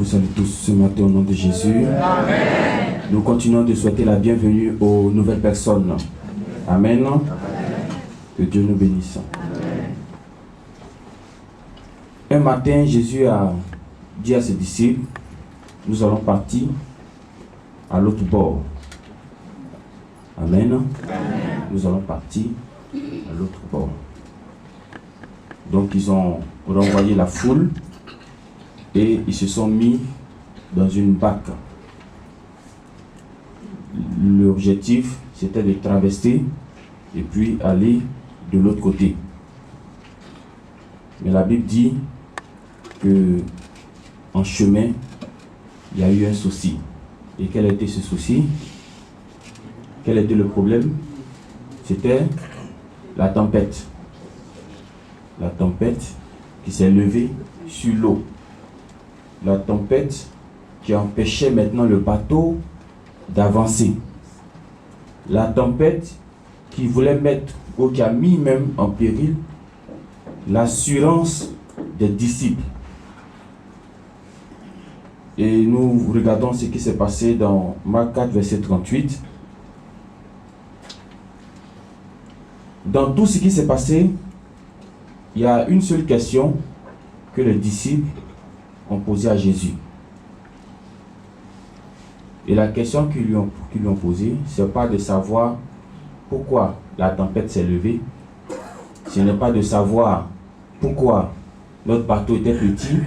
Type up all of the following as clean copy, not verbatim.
vous salue tous ce matin au nom de Jésus. Amen. Nous continuons de souhaiter la bienvenue aux nouvelles personnes. Amen. Amen. Que Dieu nous bénisse. Amen. Un matin, Jésus a dit à ses disciples, nous allons partir à l'autre bord. Amen. Amen. Nous allons partir à l'autre bord. Donc ils ont renvoyé la foule et ils se sont mis dans une barque. L'objectif, c'était de traverser et puis aller de l'autre côté. Mais la Bible dit que en chemin, il y a eu un souci. Et quel était ce souci? Quel était le problème? C'était la tempête. La tempête qui s'est levée sur l'eau. La tempête qui empêchait maintenant le bateau d'avancer. La tempête qui voulait mettre, ou qui a mis même en péril, l'assurance des disciples. Et nous regardons ce qui s'est passé dans Marc 4, verset 38. Dans tout ce qui s'est passé, il y a une seule question que les disciples ont posée à Jésus. Et la question qu'ils lui ont posée, ce n'est pas de savoir pourquoi la tempête s'est levée. Ce n'est pas de savoir pourquoi notre bateau était petit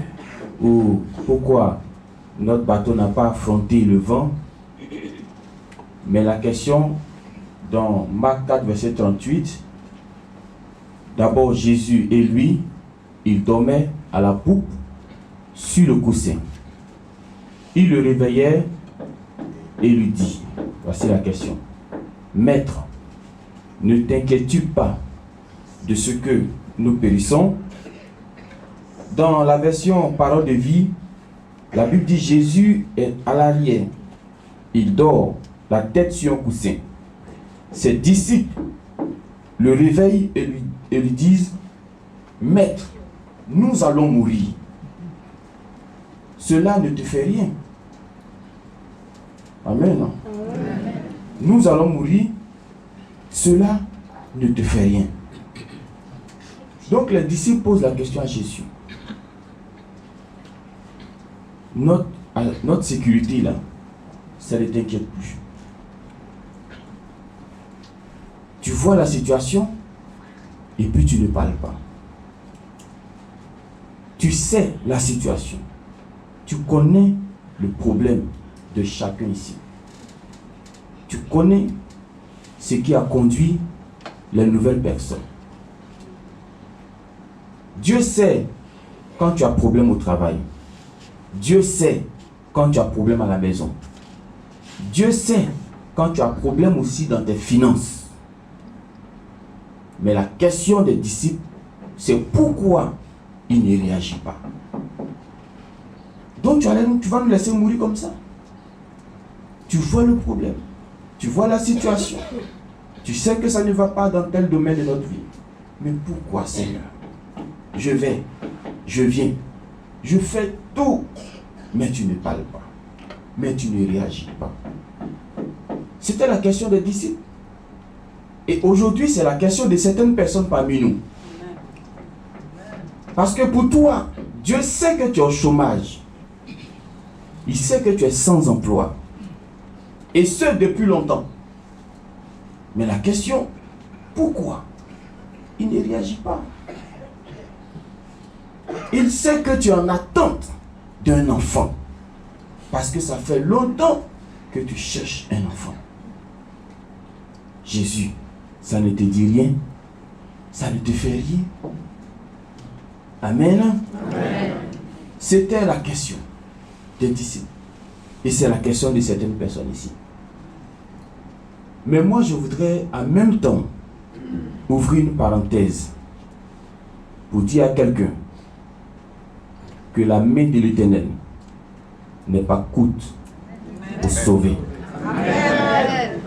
ou pourquoi notre bateau n'a pas affronté le vent. Mais la question dans Marc 4, verset 38, d'abord Jésus et lui, ils dormaient à la poupe sur le coussin. Il le réveillait et lui dit, voici la question, Maître, ne t'inquiètes-tu pas de ce que nous périssons? Dans la version Parole de vie, la Bible dit Jésus est à l'arrière. Il dort, la tête sur un coussin. Ses disciples le réveillent et lui disent, Maître, nous allons mourir. Cela ne te fait rien. Amen. Amen. Nous allons mourir. Cela ne te fait rien. Donc les disciples posent la question à Jésus. Notre sécurité là, ça ne t'inquiète plus. Tu vois la situation et puis tu ne parles pas. Tu sais la situation. Tu connais le problème de chacun ici. Tu connais ce qui a conduit les nouvelles personnes. Dieu sait quand tu as problème au travail. Dieu sait quand tu as problème à la maison. Dieu sait quand tu as problème aussi dans tes finances. Mais la question des disciples, c'est pourquoi il ne réagit pas. Donc tu vas nous laisser mourir comme ça. Tu vois le problème. Tu vois la situation. Tu sais que ça ne va pas dans tel domaine de notre vie. Mais pourquoi, Seigneur? Je vais, je viens, je fais tout. Mais tu ne parles pas. Mais tu ne réagis pas. C'était la question des disciples. Et aujourd'hui, c'est la question de certaines personnes parmi nous. Parce que pour toi, Dieu sait que tu es au chômage. Il sait que tu es sans emploi. Et ce, depuis longtemps. Mais la question, pourquoi il ne réagit pas? Il sait que tu es en attente d'un enfant. Parce que ça fait longtemps que tu cherches un enfant. Jésus, ça ne te dit rien. Ça ne te fait rien. Amen. Amen. C'était la question des disciples. Et c'est la question de certaines personnes ici. Mais moi, je voudrais en même temps ouvrir une parenthèse pour dire à quelqu'un que la main de l'Éternel n'est pas courte pour sauver. Amen.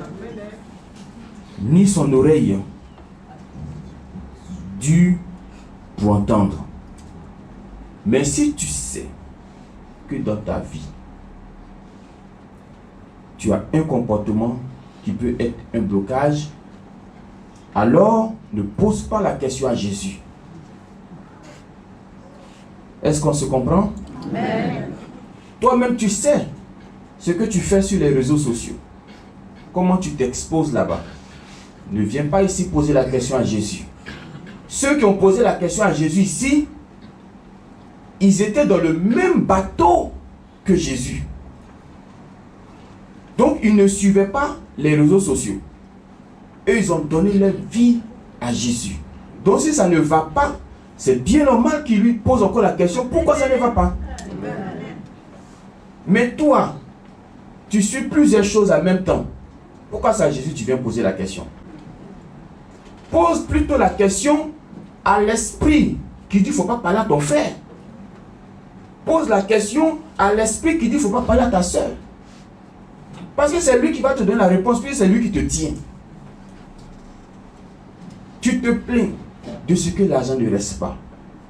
Ni son oreille dure pour entendre. Mais si tu sais que dans ta vie, tu as un comportement qui peut être un blocage, alors ne pose pas la question à Jésus. Est-ce qu'on se comprend? Amen. Toi-même, tu sais ce que tu fais sur les réseaux sociaux. Comment tu t'exposes là-bas. Ne viens pas ici poser la question à Jésus. Ceux qui ont posé la question à Jésus ici, ils étaient dans le même bateau que Jésus. Donc, ils ne suivaient pas les réseaux sociaux. Eux, ils ont donné leur vie à Jésus. Donc, si ça ne va pas, c'est bien normal qu'il lui pose encore la question, pourquoi ça ne va pas? Mais toi, tu suis plusieurs choses en même temps. Pourquoi ça, Jésus, tu viens poser la question? Pose plutôt la question à l'esprit qui dit qu'il ne faut pas parler à ton frère. Pose la question à l'esprit qui dit qu'il ne faut pas parler à ta soeur. Parce que c'est lui qui va te donner la réponse, puis c'est lui qui te tient. Tu te plains de ce que l'argent ne reste pas.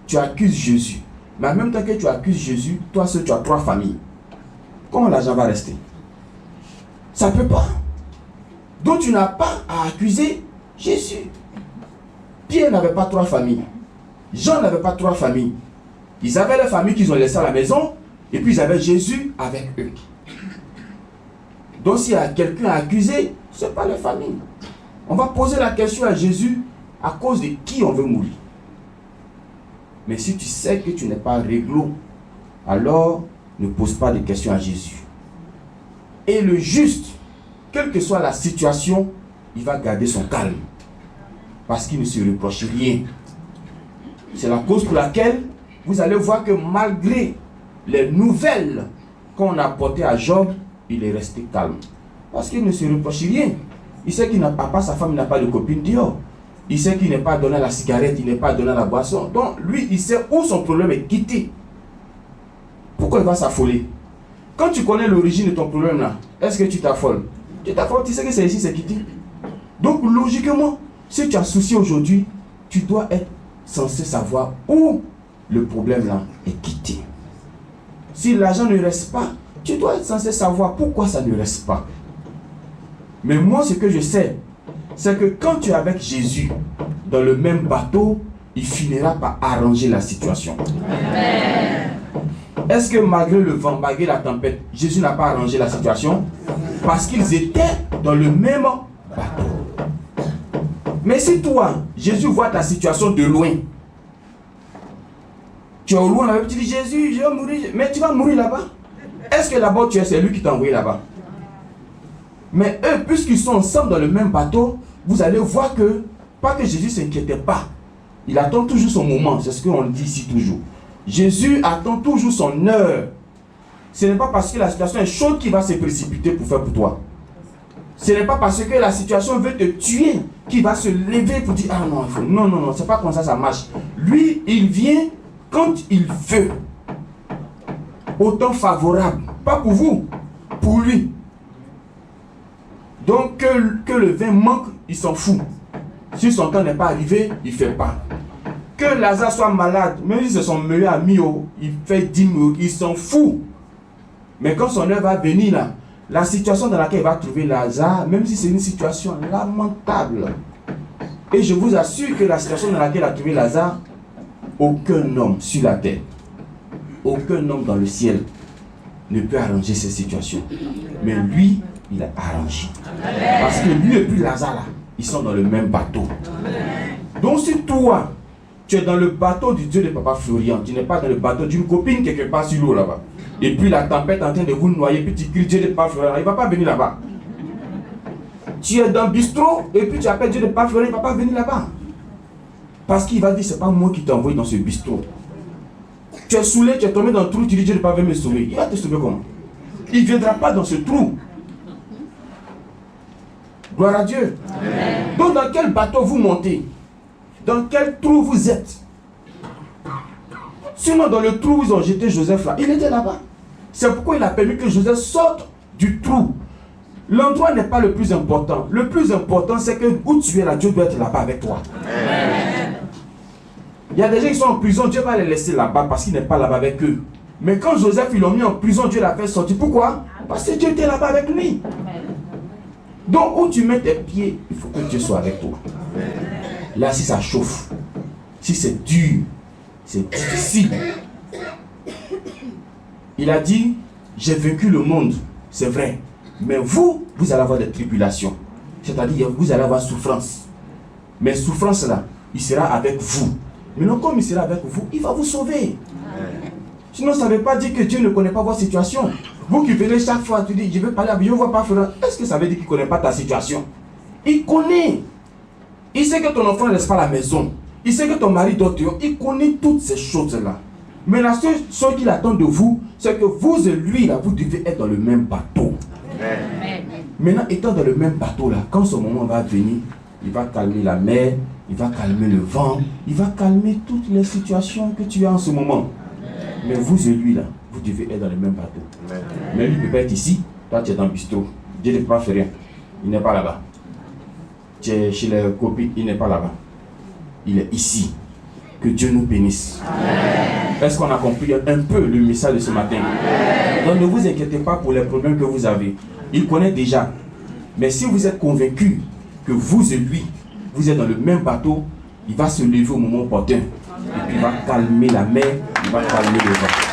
Tu accuses Jésus. Mais en même temps que tu accuses Jésus, toi seul tu as 3 familles. Comment l'argent va rester? Ça ne peut pas. Donc tu n'as pas à accuser Jésus. Pierre n'avait pas 3 familles. Jean n'avait pas 3 familles. Ils avaient la famille qu'ils ont laissée à la maison, et puis ils avaient Jésus avec eux. Donc s'il y a quelqu'un à accuser, ce n'est pas la famille. On va poser la question à Jésus à cause de qui on veut mourir. Mais si tu sais que tu n'es pas réglo, alors ne pose pas de questions à Jésus. Et le juste, quelle que soit la situation, il va garder son calme. Parce qu'il ne se reproche rien. C'est la cause pour laquelle vous allez voir que malgré les nouvelles qu'on a apportées à Job, il est resté calme. Parce qu'il ne se reproche rien. Il sait qu'il n'a pas sa femme, il n'a pas de copine dehors. Il sait qu'il n'est pas donné à la cigarette, il n'est pas donné à la boisson. Donc lui, il sait où son problème est quitté. Pourquoi il va s'affoler? Quand tu connais l'origine de ton problème là, est-ce que tu t'affoles? Tu t'affoles, tu sais que c'est ici, c'est quitté. Donc logiquement, si tu as souci aujourd'hui, tu dois être censé savoir où le problème là est quitté. Si l'argent ne reste pas, tu dois être censé savoir pourquoi ça ne reste pas. Mais moi, ce que je sais, c'est que quand tu es avec Jésus dans le même bateau, il finira par arranger la situation. Amen. Est-ce que malgré le vent, malgré la tempête, Jésus n'a pas arrangé la situation? Parce qu'ils étaient dans le même bateau. Mais si toi, Jésus voit ta situation de loin, tu es au loin, tu dis Jésus, je vais mourir, mais tu vas mourir là-bas. Est-ce que là-bas tu es, c'est lui qui t'a envoyé là-bas? Mais eux, puisqu'ils sont ensemble dans le même bateau, vous allez voir que, pas que Jésus ne s'inquiétait pas. Il attend toujours son moment, c'est ce qu'on dit ici toujours. Jésus attend toujours son heure. Ce n'est pas parce que la situation est chaude qu'il va se précipiter pour faire pour toi. Ce n'est pas parce que la situation veut te tuer qu'il va se lever pour dire, ah non, il faut... Non, non, non, c'est pas comme ça marche. Lui, il vient quand il veut. Au temps favorable. Pas pour vous, pour lui. Donc que le vin manque, il s'en fout. Si son temps n'est pas arrivé, il ne fait pas. Que Lazare soit malade, même si c'est son meilleur ami, il fait 10 000, il s'en fout. Mais quand son heure va venir, là, la situation dans laquelle il va trouver Lazare, même si c'est une situation lamentable, et je vous assure que la situation dans laquelle il a trouvé Lazare, aucun homme sur la terre, aucun homme dans le ciel ne peut arranger cette situation. Mais lui, il a arrangé. Parce que lui et puis Lazare, là, ils sont dans le même bateau. Donc si toi, tu es dans le bateau du Dieu de Papa Florian, tu n'es pas dans le bateau d'une copine quelque part sur l'eau là-bas, et puis la tempête est en train de vous noyer, puis tu cries Dieu de Papa Florian, il ne va pas venir là-bas. Tu es dans le bistrot, et puis tu appelles Dieu de Papa Florian, il ne va pas venir là-bas. Parce qu'il va dire, c'est pas moi qui t'ai envoyé dans ce bistrot. Tu es saoulé, tu es tombé dans le trou, tu dis Dieu de Papa veut me sauver. Il va te sauver comment? Il ne viendra pas dans ce trou. Gloire à Dieu. Amen. Donc dans quel bateau vous montez? Dans quel trou vous êtes? Sinon dans le trou où ils ont jeté Joseph là, il était là-bas. C'est pourquoi il a permis que Joseph sorte du trou. L'endroit n'est pas le plus important. Le plus important c'est que où tu es là, Dieu doit être là-bas avec toi. Amen. Il y a des gens qui sont en prison, Dieu va les laisser là-bas parce qu'il n'est pas là-bas avec eux. Mais quand Joseph, ils l'ont mis en prison, Dieu l'a fait sortir. Pourquoi? Parce que Dieu était là-bas avec lui. Donc, où tu mets tes pieds, il faut que Dieu soit avec toi. Là, si ça chauffe, si c'est dur, c'est difficile. Il a dit, j'ai vaincu le monde, c'est vrai. Mais vous allez avoir des tribulations. C'est-à-dire, vous allez avoir souffrance. Mais souffrance là, il sera avec vous. Maintenant, comme il sera avec vous, il va vous sauver. Sinon, ça ne veut pas dire que Dieu ne connaît pas votre situation. Vous qui venez chaque fois, tu dis, je vais parler à Dieu, je ne vois pas Florent. Est-ce que ça veut dire qu'il ne connaît pas ta situation? Il connaît. Il sait que ton enfant ne reste pas à la maison. Il sait que ton mari dort dehors. Il connaît toutes ces choses-là. Mais la seule chose qu'il attend de vous, c'est que vous et lui, là, vous devez être dans le même bateau. Amen. Maintenant, étant dans le même bateau, là, quand ce moment va venir, il va calmer la mer, il va calmer le vent, il va calmer toutes les situations que tu as en ce moment. Mais vous et lui, là, vous devez être dans le même bateau. Amen. Mais lui ne peut pas être ici, toi tu es dans le bistrot. Dieu ne peut pas faire rien. Il n'est pas là-bas. Tu es chez les copines, il n'est pas là-bas. Il est ici. Que Dieu nous bénisse. Est-ce qu'on a compris un peu le message de ce matin? Donc ne vous inquiétez pas pour les problèmes que vous avez. Il connaît déjà. Mais si vous êtes convaincu que vous et lui, vous êtes dans le même bateau, il va se lever au moment opportun. Et puis il va calmer la mer, il va calmer le vent.